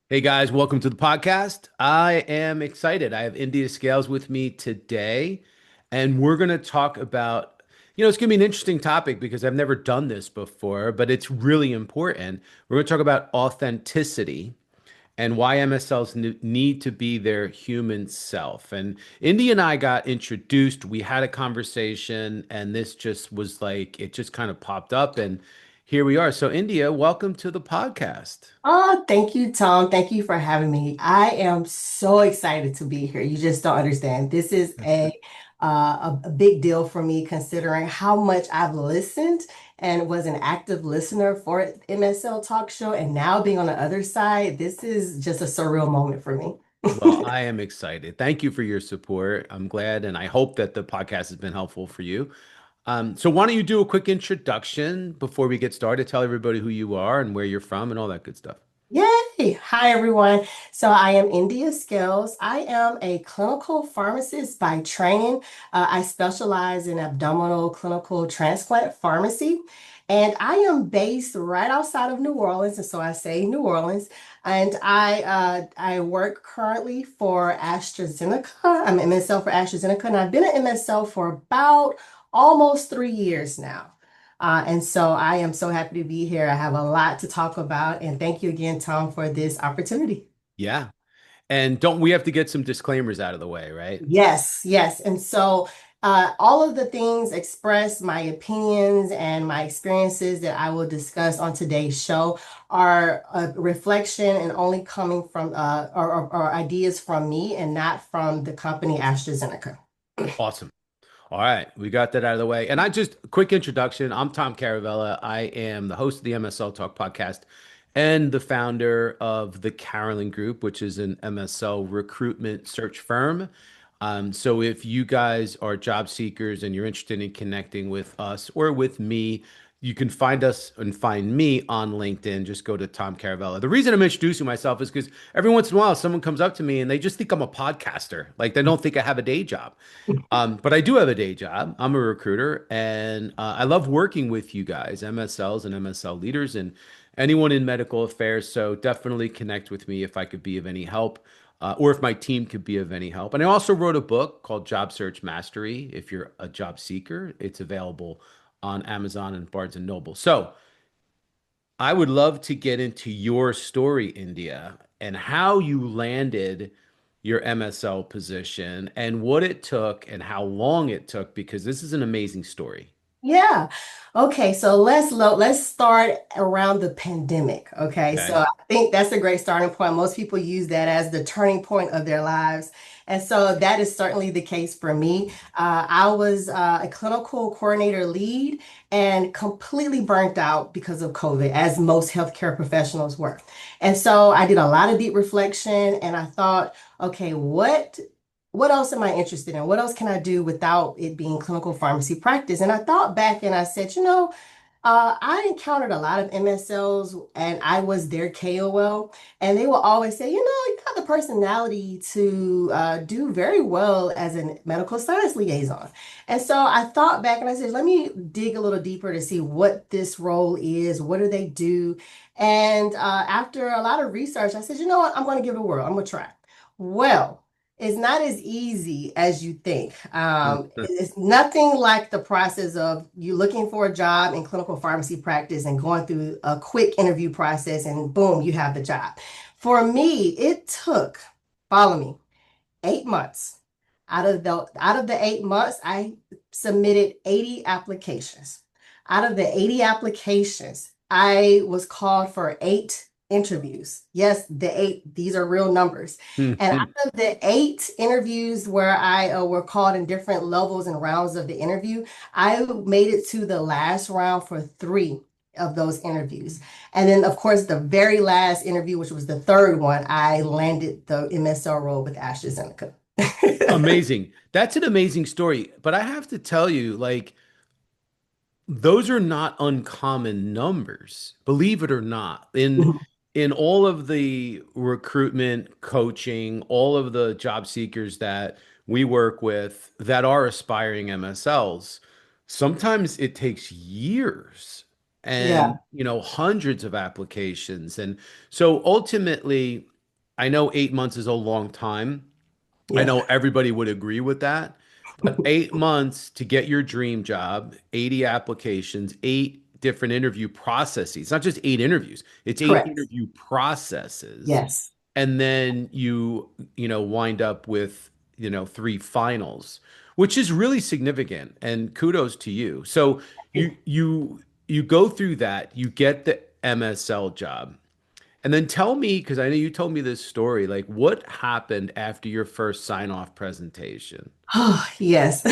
Hey guys, welcome to the podcast. I am excited. I have India Scales with me today, and we're going to talk about, it's going to be an interesting topic because I've never done this before, but it's really important. We're going to talk about authenticity and why MSLs need to be their human self. And India and I got introduced, we had a conversation, and this just was like, it just kind of popped up, and here we are. So, India, welcome to the podcast. Oh, thank you, Tom. Thank you for having me. I am so excited to be here. You just don't understand. This is a big deal for me considering how much I've listened and was an active listener for MSL Talk Show. And now being on the other side, this is just a surreal moment for me. Well, I am excited. Thank you for your support. I'm glad, and I hope that the podcast has been helpful for you. So, why don't you do a quick introduction before we get started? Tell everybody who you are and where you're from and all that good stuff. Yay! Hi, everyone. So I am India Scales. I am a clinical pharmacist by training. I specialize in abdominal clinical transplant pharmacy, and I am based right outside of New Orleans, and so I say New Orleans. And I work currently for AstraZeneca. I'm MSL for AstraZeneca, and I've been at MSL for about almost 3 years now. And so I am so happy to be here. I have a lot to talk about. And thank you again, Tom, for this opportunity. Yeah. And don't we have to get some disclaimers out of the way, right? Yes, yes. And so all of the things express my opinions and my experiences that I will discuss on today's show are a reflection and only coming from or ideas from me and not from the company AstraZeneca. Awesome. All right, we got that out of the way. And I just quick introduction. I'm Tom Caravela. I am the host of the MSL Talk podcast and the founder of the Carolyn Group, which is an MSL recruitment search firm. So if you guys are job seekers and you're interested in connecting with us or with me, you can find us and find me on LinkedIn. Just go to Tom Caravella. The reason I'm introducing myself is because every once in a while someone comes up to me and they just think I'm a podcaster. Like they don't think I have a day job. But I do have a day job. I'm a recruiter, and I love working with you guys, MSLs and MSL leaders, and anyone in medical affairs. So definitely connect with me if I could be of any help, or if my team could be of any help. And I also wrote a book called Job Search Mastery. If you're a job seeker, it's available on Amazon and Barnes and Noble. So I would love to get into your story, India, and how you landed your MSL position and what it took and how long it took, because this is an amazing story. Yeah. Okay, so let's start around the pandemic. Okay, so Okay. I think that's a great starting point. Most people use that as the turning point of their lives. And so that is certainly the case for me. I was a clinical coordinator lead and completely burnt out because of COVID, as most healthcare professionals were. And so I did a lot of deep reflection and I thought, okay, what else am I interested in? What else can I do without it being clinical pharmacy practice? And I thought back and I said, I encountered a lot of MSLs and I was their KOL, and they will always say, you have the personality to do very well as a medical science liaison. And so I thought back and I said, let me dig a little deeper to see what this role is, what do they do? And after a lot of research, I said, you know what, I'm going to give it a whirl. I'm going to try. Well, it's not as easy as you think. It's nothing like the process of you looking for a job in clinical pharmacy practice and going through a quick interview process and boom, you have the job. For me, it took, follow me, 8 months. Out of the 8 months, I submitted 80 applications. Out of the 80 applications, I was called for 8 interviews. Yes, the eight, these are real numbers. And out of the 8 interviews where I were called in different levels and rounds of the interview, I made it to the last round for 3 of those interviews. And then, of course, the very last interview, which was the third one, I landed the MSL role with AstraZeneca. Amazing. That's an amazing story. But I have to tell you, like, those are not uncommon numbers, believe it or not. In all of the recruitment, coaching, all of the job seekers that we work with that are aspiring MSLs, sometimes it takes years and Yeah. hundreds of applications. And so ultimately, I know 8 months is a long time. I Yeah, know everybody would agree with that, but 8 months to get your dream job, 80 applications, eight different interview processes. It's not just eight interviews, it's eight correct. interview processes. Yes. And then wind up with, three finals, which is really significant. And kudos to you. So you go through that, you get the MSL job. And then tell me, because I know you told me this story, like what happened after your first sign-off presentation? Oh, yes.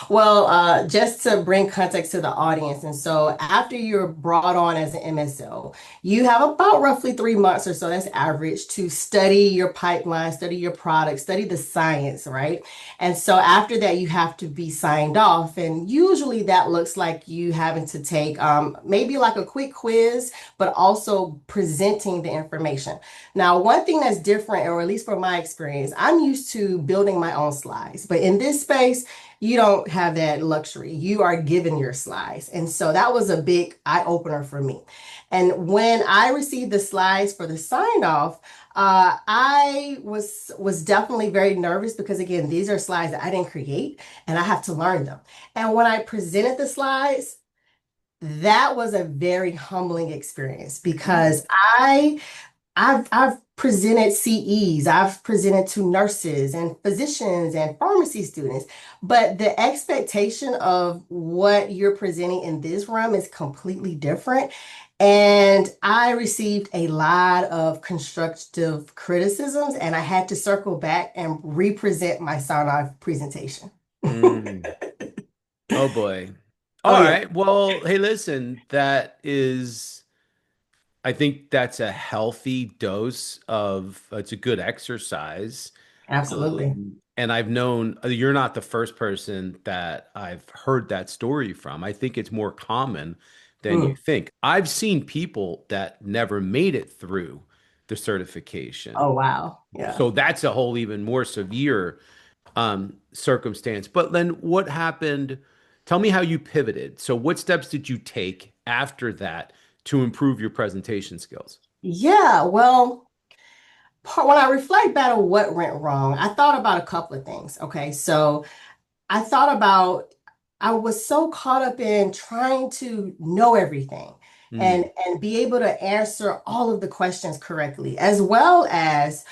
Well, just to bring context to the audience, and so after you're brought on as an MSL, you have about roughly 3 months or so, that's average, to study your pipeline, study your product, study the science, right? And so after that, you have to be signed off. And usually that looks like you having to take maybe like a quick quiz, but also presenting the information. Now, one thing that's different, or at least from my experience, I'm used to building my own slides, but in this space, you don't have that luxury. You are given your slides. And so that was a big eye opener for me. And when I received the slides for the sign off, I was definitely very nervous because again, these are slides that I didn't create and I have to learn them. And when I presented the slides, that was a very humbling experience Mm, because I've presented CEs, I've presented to nurses and physicians and pharmacy students, but the expectation of what you're presenting in this room is completely different. And I received a lot of constructive criticisms, and I had to circle back and represent my sign-off presentation. mm. Oh boy. Oh, All yeah, right. Well, hey, listen, I think that's a healthy dose of, it's a good exercise. absolutely. And I've known you're not the first person that I've heard that story from. I think it's more common than you Mm. think. I've seen people that never made it through the certification. Oh, wow. Yeah. So that's a whole even more severe circumstance. But then what happened? Tell me how you pivoted. So what steps did you take after that to improve your presentation skills? Yeah, well, when I reflect back on what went wrong, I thought about a couple of things. Okay, so I thought about I was so caught up in trying to know everything Mm, and be able to answer all of the questions correctly, as well as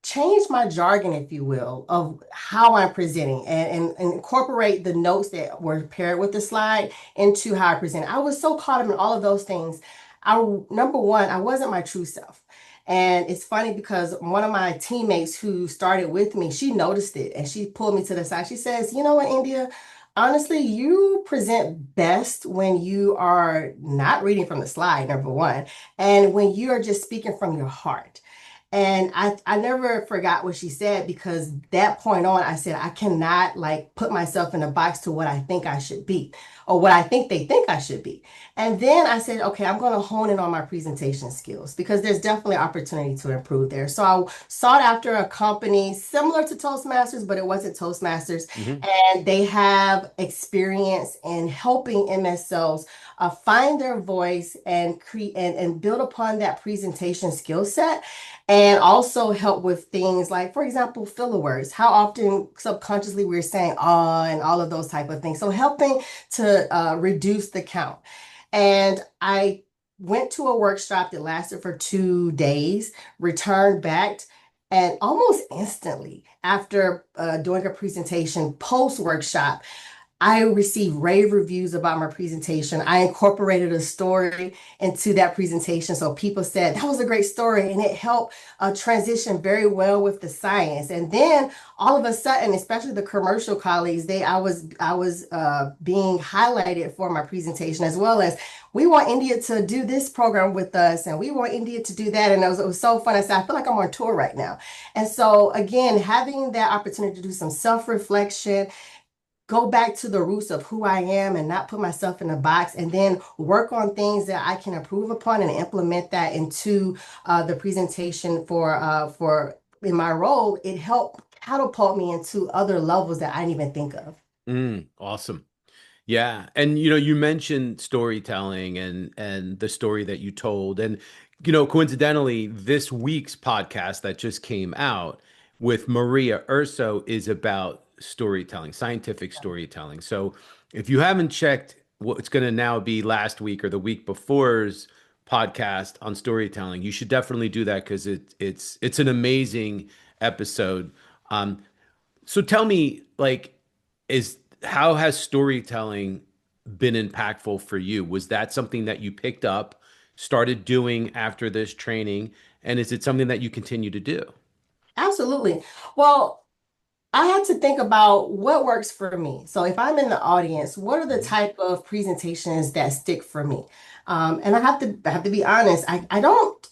change my jargon, if you will, of how I'm presenting and incorporate the notes that were paired with the slide into how I present. I was so caught up in all of those things. Number one, I wasn't my true self. And it's funny because one of my teammates who started with me, she noticed it and she pulled me to the side. She says, you know what, India? Honestly, you present best when you are not reading from the slide, number one, and when you are just speaking from your heart. And I never forgot what she said because that point on, I said, I cannot like put myself in a box to what I think I should be or what I think they think I should be. And then I said, okay, I'm going to hone in on my presentation skills because there's definitely opportunity to improve there. So I sought after a company similar to Toastmasters, but it wasn't Toastmasters. hmm And they have experience in helping MSLs find their voice and create and build upon that presentation skill set and also help with things like, for example, filler words. How often subconsciously we're saying "ah" and all of those type of things. So helping to reduce the count. And I went to a workshop that lasted for 2 days, returned back, and almost instantly after doing a presentation post workshop, I received rave reviews about my presentation. I incorporated a story into that presentation. So people said that was a great story and it helped transition very well with the science. And then all of a sudden, especially the commercial colleagues, I was being highlighted for my presentation as well as we want India to do this program with us and we want India to do that. And it was so fun. I said, I feel like I'm on tour right now. And so again, having that opportunity to do some self-reflection, go back to the roots of who I am and not put myself in a box and then work on things that I can improve upon and implement that into the presentation for in my role, it helped catapult me into other levels that I didn't even think of. awesome. Yeah. And you mentioned storytelling and the story that you told. And coincidentally, this week's podcast that just came out with Maria Urso is about storytelling, scientific storytelling. So if you haven't checked what's going to now be last week or the week before's podcast on storytelling, you should definitely do that because it's an amazing episode. So tell me, like, is how has storytelling been impactful for you? Was that something that you picked up, started doing after this training, and is it something that you continue to do? Absolutely. Well, I had to think about what works for me. So if I'm in the audience, what are the type of presentations that stick for me? And I have to be honest, I don't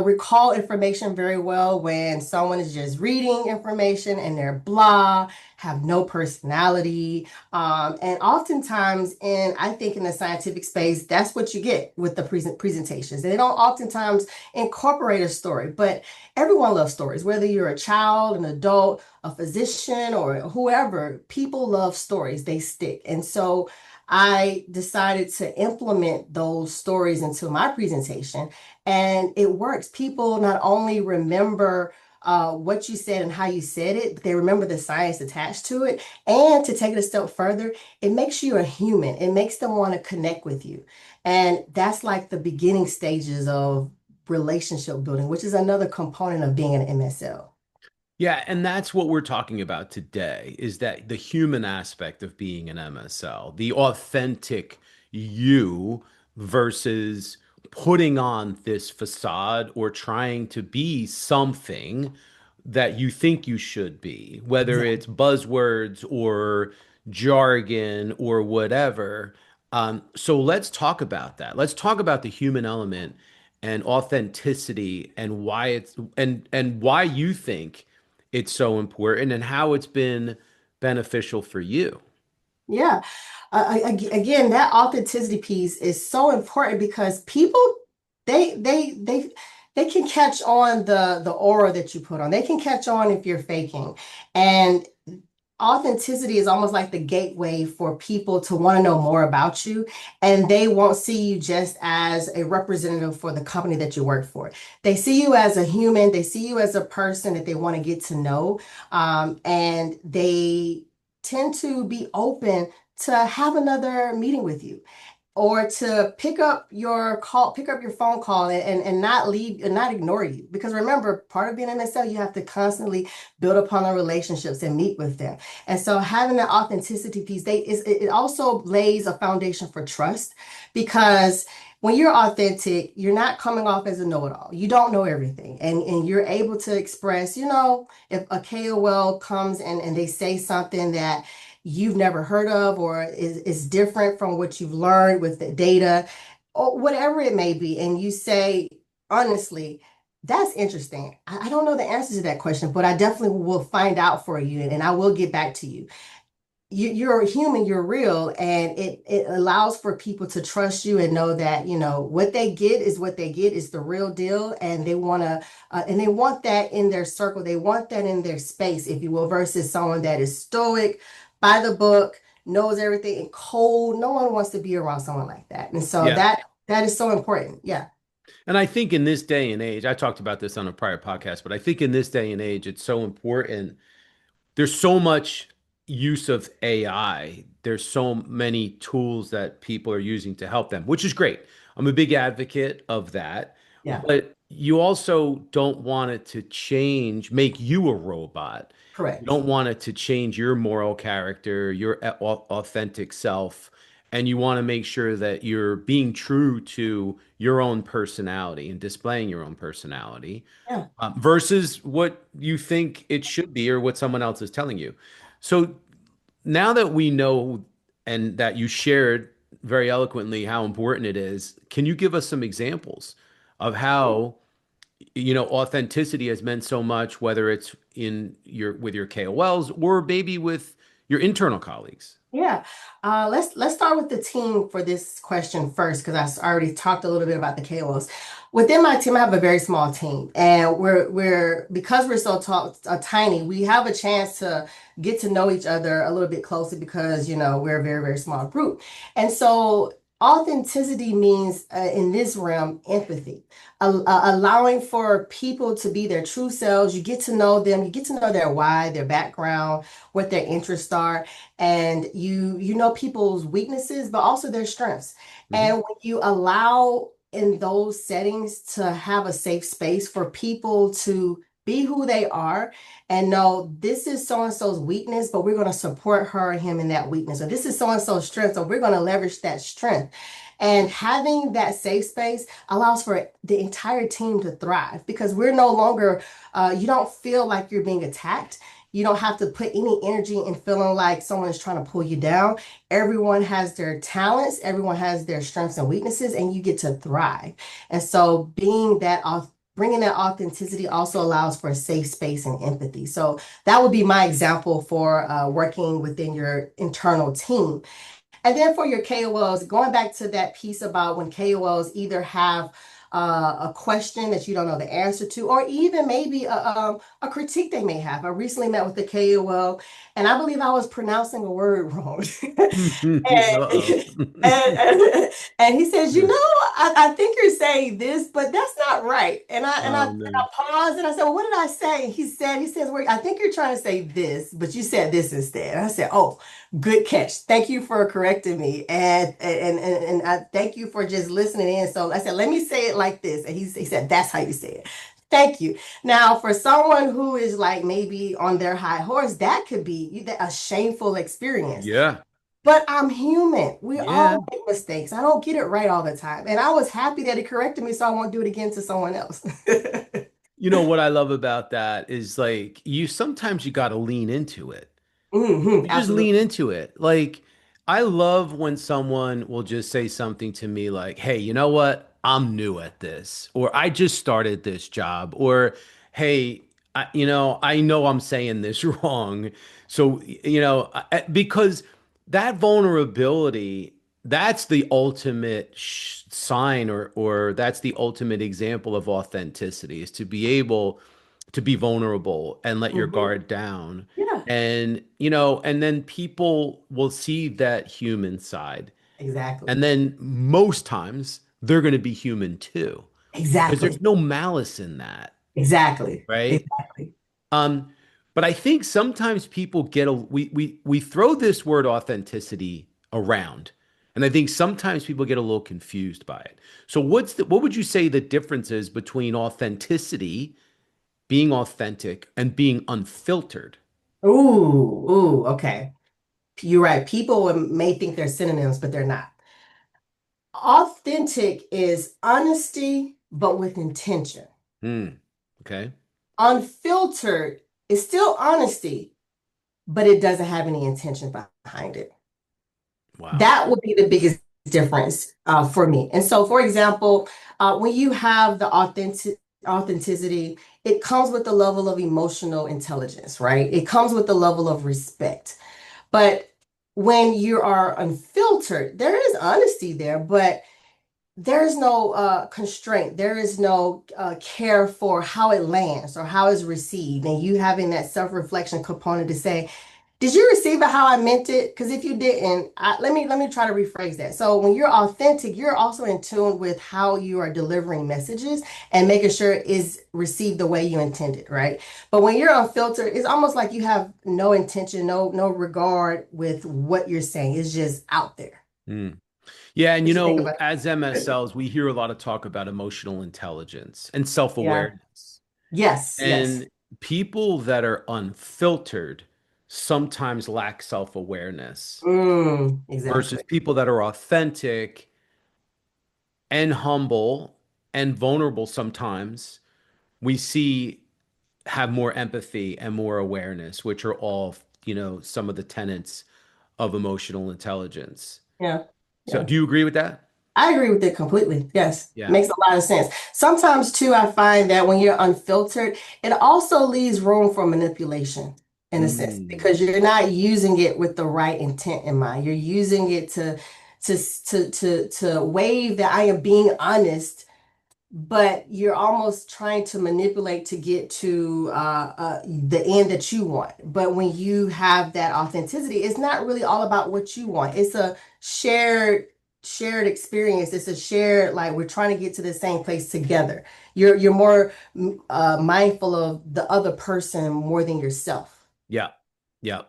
recall information very well when someone is just reading information and they're blah, have no personality. And oftentimes I think in the scientific space, that's what you get with the presentations. They don't oftentimes incorporate a story, but everyone loves stories, whether you're a child, an adult, a physician, or whoever. People love stories, they stick. And so I decided to implement those stories into my presentation, and it works. People not only remember what you said and how you said it, but they remember the science attached to it. And to take it a step further, it makes you a human. It makes them want to connect with you. And that's like the beginning stages of relationship building, which is another component of being an MSL. Yeah, and that's what we're talking about today is that the human aspect of being an MSL, the authentic you versus putting on this facade or trying to be something that you think you should be, whether it's Exactly. buzzwords or jargon or whatever. So let's talk about that. Let's talk about the human element and authenticity and why and why you think it's so important and how it's been beneficial for you. Yeah. Again, that authenticity piece is so important because people they they they they can catch on the aura that you put on. They can catch on if you're faking. And authenticity is almost like the gateway for people to want to know more about you, and they won't see you just as a representative for the company that you work for. They see you as a human, they see you as a person that they want to get to know, and they tend to be open to have another meeting with you, or to pick up your phone call and not leave and not ignore you. Because remember, part of being an MSL, you have to constantly build upon the relationships and meet with them. And so having that authenticity piece, it also lays a foundation for trust, because when you're authentic, you're not coming off as a know-it-all. You don't know everything. And you're able to express, if a KOL comes and they say something that you've never heard of or is different from what you've learned with the data or whatever it may be. And you say, honestly, that's interesting. I don't know the answer to that question, but I definitely will find out for you and I will get back to you. You're a human, you're real, and it allows for people to trust you and know that, what they get is what they get is the real deal. And they want that in their circle. They want that in their space, if you will, versus someone that is stoic, by the book, knows everything, and cold. No one wants to be around someone like that. And so Yeah. that is so important. Yeah. And I think in this day and age, I talked about this on a prior podcast, but I think in this day and age, it's so important. There's so much use of AI. There's so many tools that people are using to help them, which is great. I'm a big advocate of that. Yeah. But you also don't want it to make you a robot. You Correct. don't want it to change your moral character, your authentic self. And you want to make sure that you're being true to your own personality and displaying your own personality Yeah. versus what you think it should be or what someone else is telling you. So now that we know and that you shared very eloquently how important it is, can you give us some examples of how, authenticity has meant so much, whether it's in your with your KOLs or maybe with your internal colleagues? Yeah, let's start with the team for this question first, because already talked a little bit about the KOLs. Within my team, I have a very small team, and we're because we're so tiny, we have a chance to get to know each other a little bit closer because we're a very small group, and so. Authenticity means, in this realm, empathy, allowing for people to be their true selves. You get to know them, you get to know their why, their background, what their interests are, and you know people's weaknesses, but also their strengths. Hmm. And when you allow in those settings to have a safe space for people to be who they are and know this is so and so's weakness, but we're going to support her or him in that weakness. Or this is so and so's strength, so we're going to leverage that strength. And having that safe space allows for the entire team to thrive because we're no longer, you don't feel like you're being attacked. You don't have to put any energy in feeling like someone is trying to pull you down. Everyone has their talents, everyone has their strengths and weaknesses, and you get to thrive. And so bringing that authenticity also allows for a safe space and empathy. So that would be my example for working within your internal team. And then for your KOLs, going back to that piece about when KOLs either have a question that you don't know the answer to, or even maybe a critique they may have. I recently met with a KOL, and I believe I was pronouncing a word wrong. Uh-oh. And he says, I think you're saying this, but that's not right. Oh no. I paused and I said, well, what did I say? He says, well, I think you're trying to say this, but you said this instead. And I said, oh, good catch. Thank you for correcting me. And I thank you for just listening in. So I said, let me say it like this. And he said, that's how you say it. Thank you. Now, for someone who is like maybe on their high horse, that could be a shameful experience. Yeah. But I'm human. We Yeah. all make mistakes. I don't get it right all the time. And I was happy that he corrected me so I won't do it again to someone else. You know what I love about that is like you sometimes you got to lean into it. You just lean Absolutely. into it. Like, I love when someone will just say something to me like, hey, you know what? I'm new at this, or I just started this job, or hey, I know I'm saying this wrong. So, because that vulnerability, that's the ultimate sign, or that's the ultimate example of authenticity, is to be able to be vulnerable and let your Mhm. guard down. Yeah, And then people will see that human side. exactly. And then most times they're going to be human too, because there's Exactly. no malice in that, Exactly. right? Exactly. Um, but I think sometimes people we throw this word authenticity around, and I think sometimes people get a little confused by it. So what would you say the difference is between authenticity, being authentic, and being unfiltered? Okay. You're right. People may think they're synonyms, but they're not. Authentic is honesty, but with intention. Hmm. Okay. Unfiltered is still honesty, but it doesn't have any intention behind it. Wow. That would be the biggest difference for me. And so, for example, when you have the authenticity, it comes with the level of emotional intelligence, right? It comes with the level of respect. But when you are unfiltered, there is honesty there, but there is no constraint. There is no care for how it lands or how it's received. And you having that self-reflection component to say, did you receive it how I meant it? Because if you didn't, let me try to rephrase that. So when you're authentic, you're also in tune with how you are delivering messages and making sure it is received the way you intended, right? But when you're unfiltered, it's almost like you have no intention, no regard with what you're saying. It's just out there. Hmm. Yeah, and What you think about as it? MSLs, we hear a lot of talk about emotional intelligence and Yeah. self-awareness. Yes, yes. And people that are unfiltered sometimes lack self-awareness versus Exactly. people that are authentic and humble and vulnerable sometimes we see have more empathy and more awareness, which are all, some of the tenets of emotional intelligence. Yeah. So Yeah. do you agree with that? I agree with it completely. Yes, Yeah. makes a lot of sense. Sometimes, too, I find that when you're unfiltered, it also leaves room for manipulation in a sense Mm. because you're not using it with the right intent in mind. You're using it to wave that I am being honest, but you're almost trying to manipulate to get to the end that you want. But when you have that authenticity, it's not really all about what you want. It's a shared shared experience. It's a shared, like we're trying to get to the same place together. You're more mindful of the other person more than yourself. Yeah. Yeah.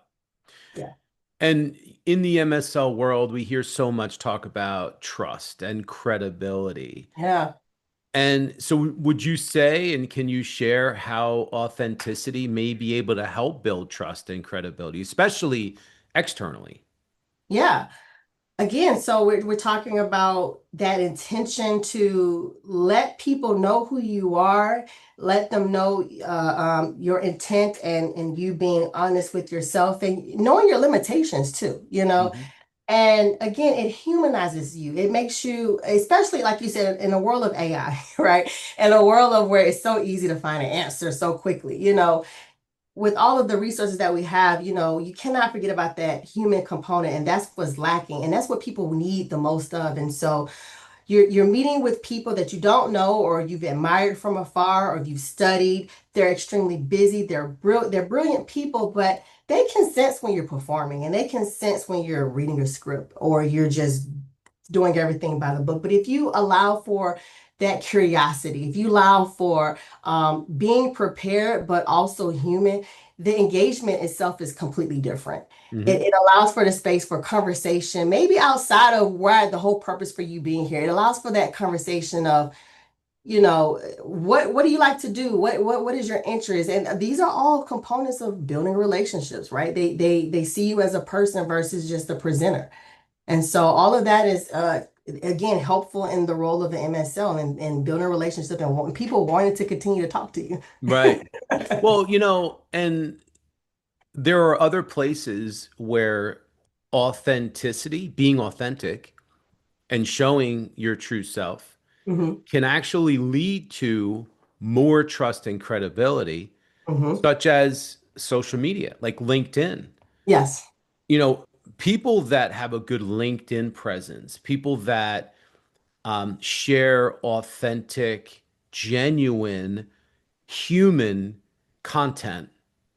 Yeah. And in the MSL world, we hear so much talk about trust and credibility. Yeah. And so, would you say, and can you share how authenticity may be able to help build trust and credibility, especially externally? Yeah. Again, so we're talking about that intention to let people know who you are, let them know your intent and you being honest with yourself and knowing your limitations too, you know. Hmm. And again, it humanizes you. It makes you, especially like you said, in a world of AI, right? In a world of where it's so easy to find an answer so quickly, you know, with all of the resources that we have, you know, you cannot forget about that human component, and that's what's lacking, and that's what people need the most of. And so you're meeting with people that you don't know or you've admired from afar or you've studied. They're extremely busy. They're brilliant people, but they can sense when you're performing and they can sense when you're reading a script or you're just doing everything by the book. But if you allow for that curiosity, if you allow for being prepared but also human, the engagement itself is completely different. Hmm. It allows for the space for conversation, maybe outside of where the whole purpose for you being here. It allows for that conversation of, you know, what do you like to do? What is your interest? And these are all components of building relationships, right? They see you as a person versus just a presenter. And so all of that is again helpful in the role of an MSL and building a relationship and people wanting to continue to talk to you. Right. Well, and there are other places where authenticity, being authentic and showing your true self Hmm. can actually lead to more trust and credibility, Hmm. such as social media, like LinkedIn. Yes. You know, people that have a good LinkedIn presence, people that share authentic, genuine, human content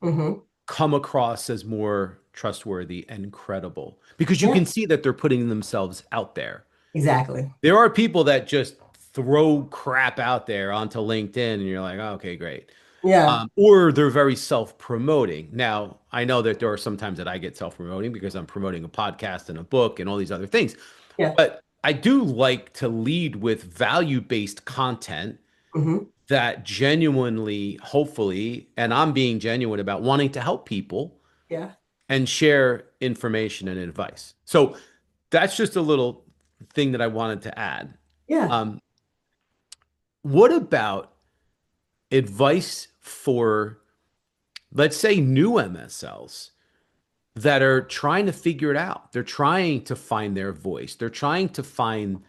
Hmm. come across as more trustworthy and credible because you Yeah, can see that they're putting themselves out there. exactly. There are people that just throw crap out there onto LinkedIn and you're like, oh, okay, great. Yeah. Or they're very self-promoting. Now, I know that there are some times that I get self-promoting because I'm promoting a podcast and a book and all these other things. Yeah. But I do like to lead with value-based content Hmm. that genuinely, hopefully, and I'm being genuine about wanting to help people Yeah. and share information and advice. So that's just a little thing that I wanted to add. Yeah. Um, what about advice for, let's say, new MSLs that are trying to figure it out? They're trying to find their voice, they're trying to find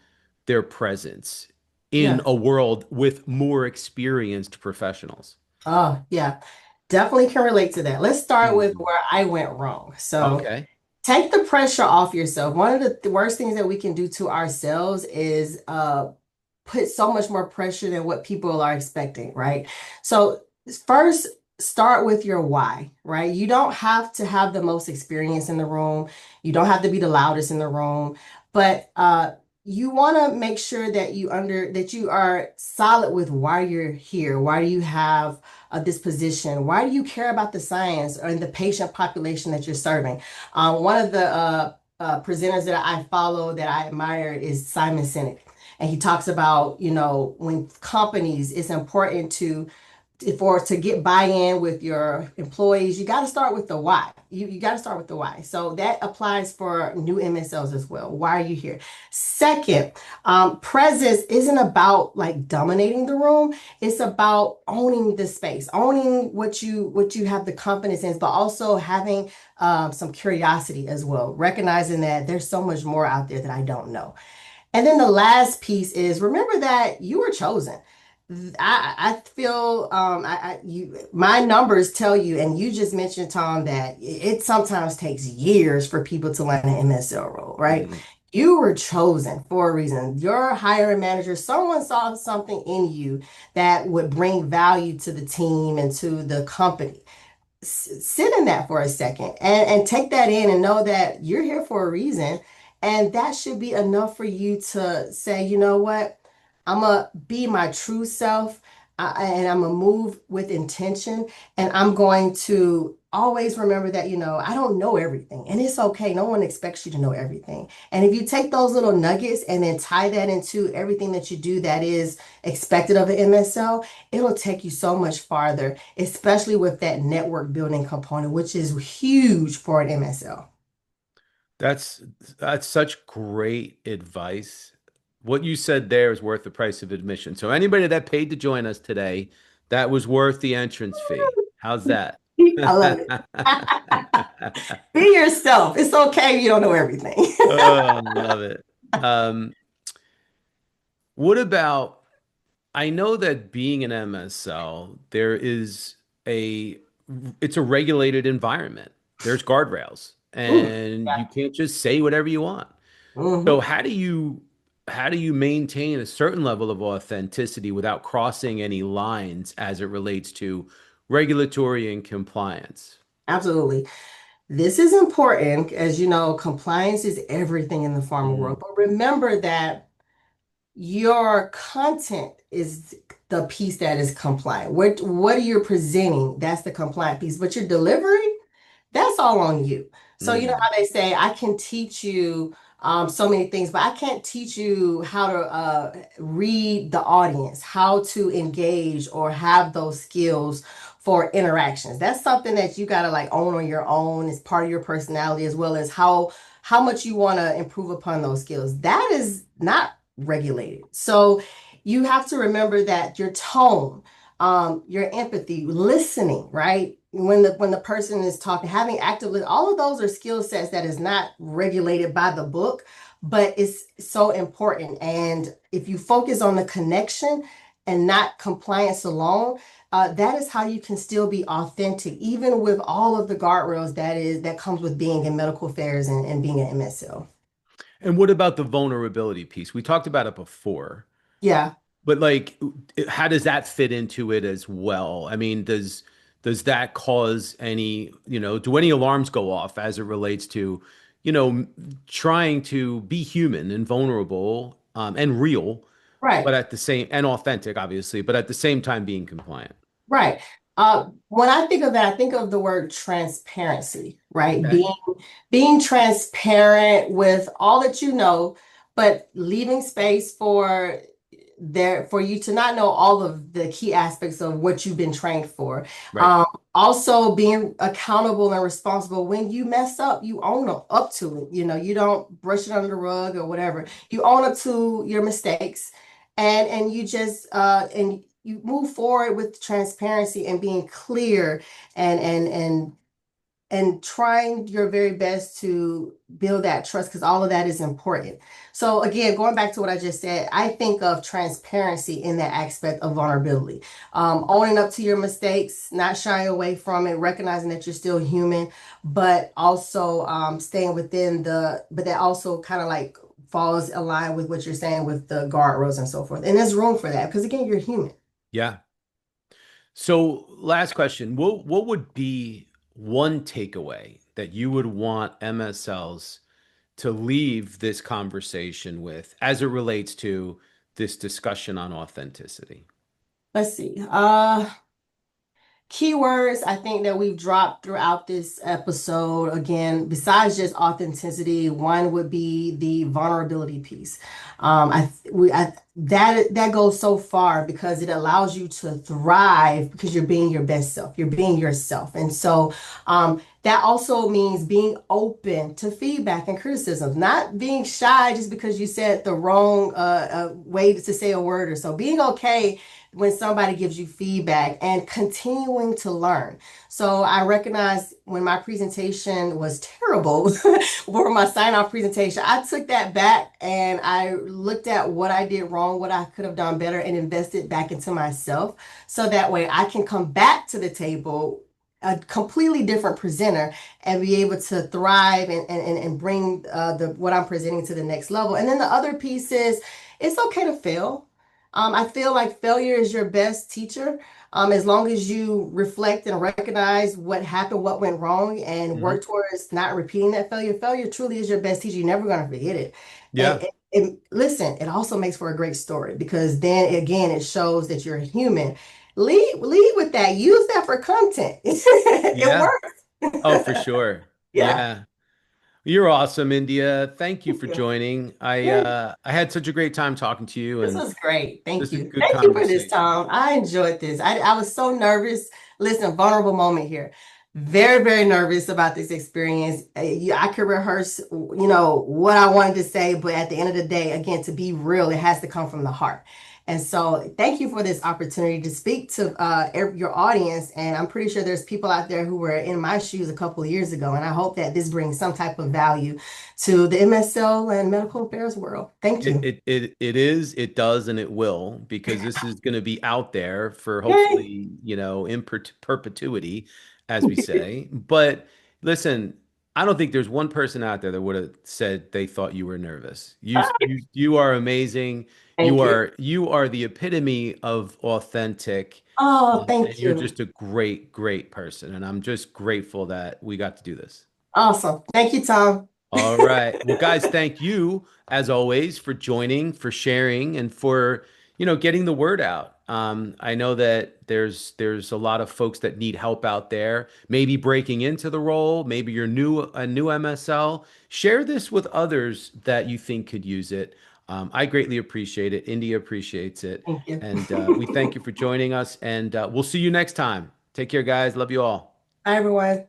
their presence in Yeah. a world with more experienced professionals. Oh, yeah. Definitely can relate to that. Let's start with Mhm. where I went wrong. So Okay. take the pressure off yourself. One of the worst things that we can do to ourselves is put so much more pressure than what people are expecting, right? So first, start with your why, right? You don't have to have the most experience in the room. You don't have to be the loudest in the room, but you want to make sure that that you are solid with why you're here. Why do you have this position? Why do you care about the science and the patient population that you're serving? One of the presenters that I follow that I admire is Simon Sinek. And he talks about, you know, when companies, it's important to get buy-in with your employees, you got to start with the why. You got to start with the why. So that applies for new MSLs as well. Why are you here? Second, presence isn't about like dominating the room. It's about owning the space, owning what you have the confidence in, but also having some curiosity as well, recognizing that there's so much more out there that I don't know. And then the last piece is remember that you were chosen. I feel my numbers tell you, and you just mentioned, Tom, that it sometimes takes years for people to land an MSL role, right? Mhm. You were chosen for a reason. Your hiring manager, someone saw something in you that would bring value to the team and to the company. Sit in that for a second and take that in and know that you're here for a reason And that should be enough for you to say, you know what? I'm going to be my true self, and I'm going to move with intention. And I'm going to always remember that, I don't know everything. And it's okay. No one expects you to know everything. And if you take those little nuggets and then tie that into everything that you do that is expected of an MSL, it'll take you so much farther, especially with that network building component, which is huge for an MSL. That's that's such great advice. What you said there is worth the price of admission. So anybody that paid to join us today, that was worth the entrance fee. How's that? I love it. Be yourself. It's okay if you don't know everything. Oh, love it. Um, what about, I know that being an MSL, there is a, it's a regulated environment. There's guardrails, Ooh, and you yeah. can't just say whatever you want. So Hmm. how do you maintain a certain level of authenticity without crossing any lines as it relates to regulatory and compliance? Absolutely. This is important. As you know, compliance is everything in the pharma world. Mm, But remember that your content is the piece that is compliant. What are you presenting? That's the compliant piece. But your delivery, that's all on you. So you know mm. how they say, I can teach you so many things, but I can't teach you how to read the audience, how to engage or have those skills for interactions. That's something that you got to like own on your own. It's part of your personality as well as how much you want to improve upon those skills. That is not regulated. So you have to remember that your tone, your empathy, listening, right? When the person is talking, having actively, all of those are skill sets that is not regulated by the book, but it's so important. And if you focus on the connection and not compliance alone, that is how you can still be authentic, even with all of the guardrails that comes with being in medical affairs and being an MSL. And what about the vulnerability piece? We talked about it before, Yeah, but like, how does that fit into it as well? I mean, does that cause any, do any alarms go off as it relates to, trying to be human and vulnerable, and real, right. but at the same and authentic, obviously, but at the same time being compliant? Right. When I think of that, I think of the word transparency, right? Okay. Being transparent with all that you know, but leaving space for you to not know all of the key aspects of what you've been trained for. Right. Um, Also being accountable and responsible when you mess up, you own up to it. You don't brush it under the rug or whatever. You own up to your mistakes, and you just and you move forward with transparency and being clear and and and and trying your very best to build that trust because all of that is important. So again, going back to what I just said, I think of transparency in that aspect of vulnerability. Owning up to your mistakes, not shying away from it, recognizing that you're still human, but also staying within but that also kind of like falls aligned with what you're saying with the guardrails and so forth. And there's room for that because again, you're human. Yeah. So, last question. What would be one takeaway that you would want MSLs to leave this conversation with as it relates to this discussion on authenticity? Let's see. Keywords I think that we've dropped throughout this episode, again, besides just authenticity, one would be the vulnerability piece. That goes so far because it allows you to thrive because you're being your best self, you're being yourself. And so that also means being open to feedback and criticism, not being shy just because you said the wrong way to say a word or so. Being okay when somebody gives you feedback and continuing to learn. So I recognize when my presentation was terrible for my sign-off presentation, I took that back and I looked at what I did wrong, what I could have done better, and invested back into myself. So that way I can come back to the table a completely different presenter and be able to thrive and bring the what I'm presenting to the next level. And then the other piece is it's okay to fail. I feel like failure is your best teacher. As long as you reflect and recognize what happened, what went wrong, and Hmm. work towards not repeating that failure, failure truly is your best teacher. You're never going to forget it. And Yeah. listen, it also makes for a great story because then again, it shows that you're human. Lead with that. Use that for content. It Yeah. Oh, for works. sure. Yeah. Yeah. You're awesome, India. Thank you Thank for you. joining. Yeah. I had such a great time talking to you, This and was great. Thank this is a you. good Thank you for this, conversation. Tom. I enjoyed this. I was so nervous. Listen, vulnerable moment here. Very, very nervous about this experience. I could rehearse, what I wanted to say, but at the end of the day, again, to be real, it has to come from the heart. And so, thank you for this opportunity to speak to your audience. And I'm pretty sure there's people out there who were in my shoes a couple of years ago. And I hope that this brings some type of value to the MSL and medical affairs world. Thank It you. it it it is, it does, and it will, because this is going to be out there for Yay. hopefully, in perpetuity, as we say. But listen, I don't think there's one person out there that would have said they thought you were nervous. You are amazing. You Thank you. are you are the epitome of authentic, Oh, and thank you're you. just a great, great person. And I'm just grateful that we got to do this. Awesome. Thank you, Tom. All right. Well, guys, thank you as always for joining, for sharing, and for, getting the word out. I know that there's a lot of folks that need help out there, maybe breaking into the role, maybe you're a new MSL. Share this with others that you think could use it. I greatly appreciate it. India appreciates it. Thank you. And we thank you for joining us, and we'll see you next time. Take care, guys. Love you all. Hi, everyone.